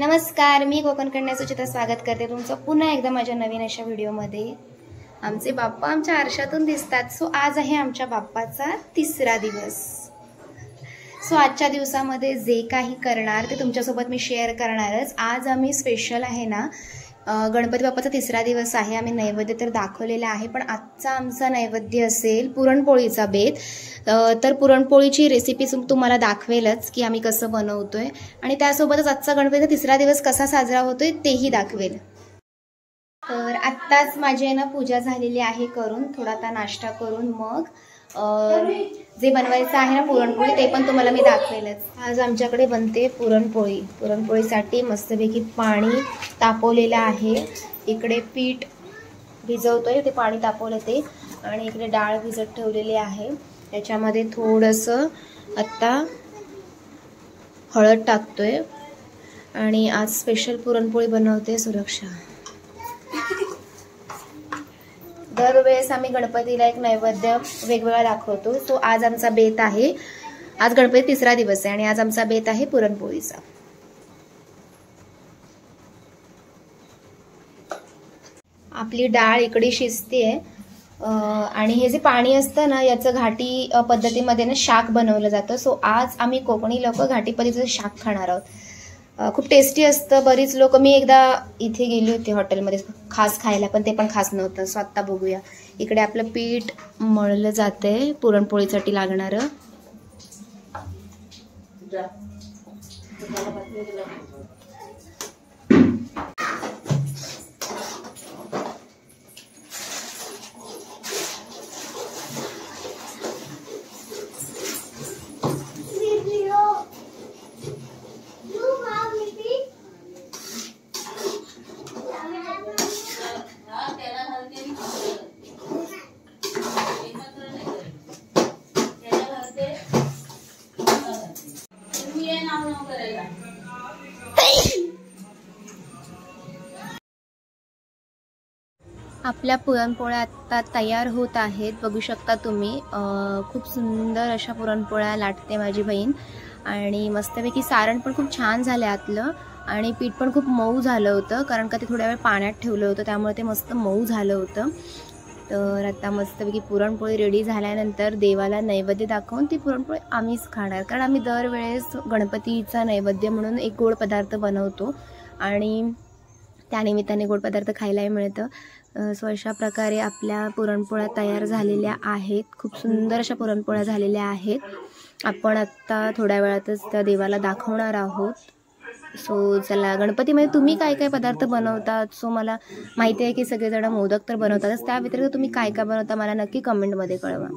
नमस्कार, मी कोकण कन्या सुचिता स्वागत करते तुमचं पुन्हा एकदा माझ्या नवीन अशा व्हिडिओमध्ये। आमचे बाप्पा आमच्या आरशातून दिसतात। सो आज आहे आमच्या बाप्पाचा तिसरा दिवस। सो आजच्या दिवसामध्ये जे काही करणार ते तुमच्यासोबत मी शेअर करणारच। आज आम्ही स्पेशल आहे ना, गणपती बाप्पाचा तिसरा दिवस आहे। आम्ही नैवेद्य तर दाखवलेला आहे, पण आजचा आमचा नैवेद्य असेल पुरणपोळीचा बेत। तर पुरणपोळीची रेसिपी तुम्हाला दाखवेलच की आम्ही कसं बनवतोय, आणि त्यासोबतच आजचा गणपतीचा तिसरा दिवस कसा साजरा होतोय तेही दाखवेल। तर आत्ताच माझी ना पूजा झालेली आहे करून, थोडा आता नाश्ता करून मग जे बनवायचं आहे ना पुरणपोळी ते पण तुम्हाला मी दाखवेलच। आज आमच्याकडे बनते पुरणपोळी। पुरणपोळीसाठी मस्तपैकी पाणी तापवलेलं आहे। इकडे पीठ भिजवतोय, ते पाणी तापवलं ते, आणि इकडे डाळ भिजत ठेवलेली आहे। त्याच्यामध्ये थोडंसं आता हळद टाकतोय, आणि आज स्पेशल पुरणपोळी बनवते सुरक्षा। दरवेळेस आम्ही गणपतीला एक नैवेद्य वेगवेगळा दाखवतो। सो आज आमचा बेत आहे, आज गणपती तिसरा दिवस आहे आणि आज आमचा बेत आहे पुरणपोळीचा। आपली डाळ इकडे शिजतेय, आणि हे जे पाणी असतं ना याचं घाटी पद्धतीमध्ये ना शाक बनवलं जातं। सो आज आम्ही कोकणी लोक घाटी पद्धतीचं शाक खाणार आहोत। खूप टेस्टी असतं। बरीच लोक, मी एकदा इथे गेली होती हॉटेलमध्ये खास खायला, पण ते पण खास नव्हतं। सो आता बघूया। इकडे आपलं पीठ मळलं जातंय पुरणपोळीसाठी लागणारं। आपल्या पुरणपोळ्या आता तयार होत आहेत, बघू शकता तुम्ही। खूप सुंदर अशा पुरणपोळ्या लाटते माझी बहीण, आणि मस्तपैकी सारण पण खूप छान झालं आतलं, आणि पीठ पण खूप मऊ झालं होतं, कारण का ते थोड्या वेळ पाण्यात ठेवलं होतं, त्यामुळे ते मस्त मऊ झालं होतं। तर आता मस्तपैकी पुरणपोळी रेडी झाल्यानंतर देवाला नैवेद्य दाखवून ती पुरणपोळी आम्हीच खाणार, कारण आम्ही दरवेळेस गणपतीचा नैवेद्य म्हणून एक गोड पदार्थ बनवतो, आणि त्यानिमित्ताने गोड पदार्थ खायलाही मिळतं। सो अशा प्रकारे आपल्या पुरणपोळ्या तयार झालेल्या आहेत। खूप सुंदर अशा पुरणपोळ्या झालेल्या आहेत। आपण आत्ता थोड्या वेळातच त्या देवाला दाखवणार आहोत। सो चला, गणपतीमध्ये तुम्ही काय काय पदार्थ बनवतात? सो मला माहिती आहे की सगळेजण मोदक तर बनवतातच, त्या व्यतिरिक्त तुम्ही काय काय बनवता मला नक्की कमेंटमध्ये कळवा।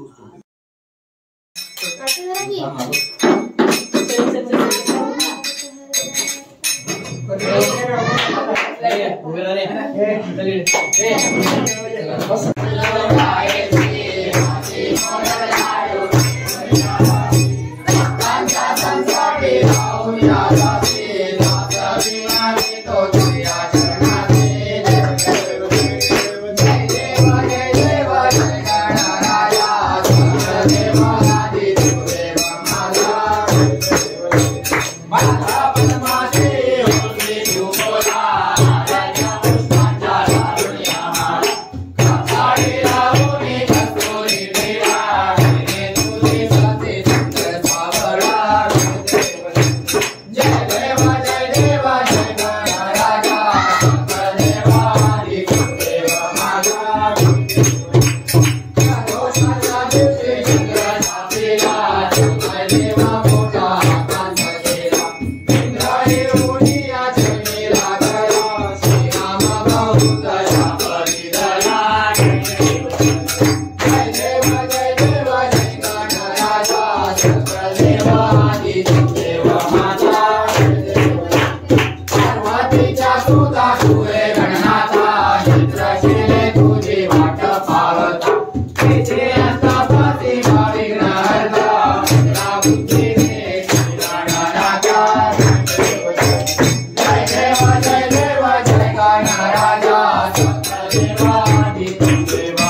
जय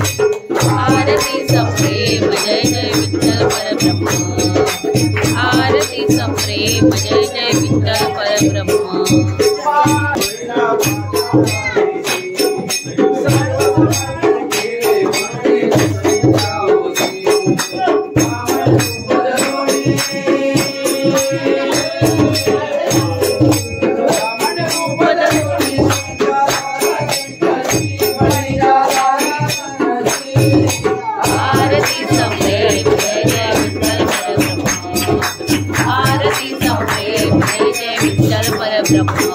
आरती सप्रेम जय जय विठ्ठल परब्रह्म आरती सप्रेम जय जय विठ्ठल परब्रह्म परब्रह्म